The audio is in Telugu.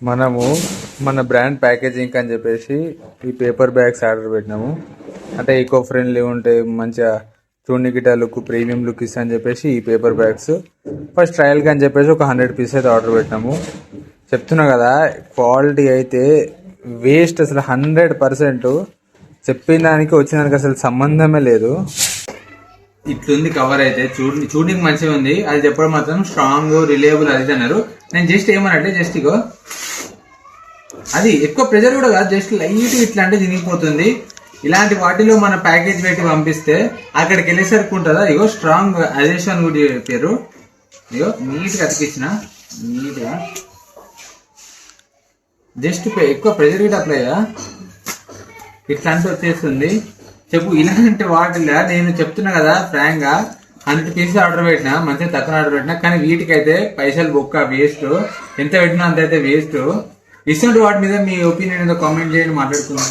మనము మన బ్రాండ్ ప్యాకేజింగ్ అని చెప్పేసి ఈ పేపర్ బ్యాగ్స్ ఆర్డర్ పెట్టినాము. అంటే ఈకో ఫ్రెండ్లీ ఉంటే మంచిగా చూడనికి లుక్ ప్రీమియం లుక్ ఇస్తా అని చెప్పేసి ఈ పేపర్ బ్యాగ్స్ ఫస్ట్ ట్రయల్కి అని చెప్పేసి ఒక 100 పీస్ అయితే ఆర్డర్ పెట్టినాము. చెప్తున్నా కదా క్వాలిటీ అయితే వేస్ట్ అసలు 100%. చెప్పిన దానికి వచ్చిన దానికి అసలు సంబంధమే లేదు. ఇట్లుంది కవర్ అయితే చూడడానికి మంచిగా ఉంది. అది చెప్పడం మాత్రం స్ట్రాంగ్ రిలయబుల్ అది అన్నారు. నేను జస్ట్ ఏమనంటే జస్ట్ ఇగో అది ఎక్కువ ప్రెజర్ కూడా కాదు, జస్ట్ లైట్ ఇట్లా అంటే తినిగిపోతుంది. ఇలాంటి వాటిలో మన ప్యాకేజ్ పెట్టి పంపిస్తే అక్కడికి వెళ్ళేసరికి ఉంటుందా. ఇగో స్ట్రాంగ్ అజేషన్ కూడా పేరు. ఇగో నీట్ గా అతికిచ్చిన నీట్ గా జస్ట్ ఎక్కువ ప్రెజర్ కూడా అప్లై ఇట్లాంటి వచ్చేస్తుంది. చెప్పు ఇలాంటి వాటిలో నేను చెప్తున్నా కదా ఫ్రాంక్ గా 100 పీసెస్ ఆర్డర్ పెట్టినా, మంచిగా తక్కువ ఆర్డర్ పెట్టినా, కానీ వీటికైతే పైసలు బొక్క వేస్ట్. ఎంత పెట్టినా అంత అయితే వేస్ట్. ఇటువంటి వాటి మీద మీ ఒపీనియన్ ఏదో కామెంట్ చేయండి, మాట్లాడుకుందాం.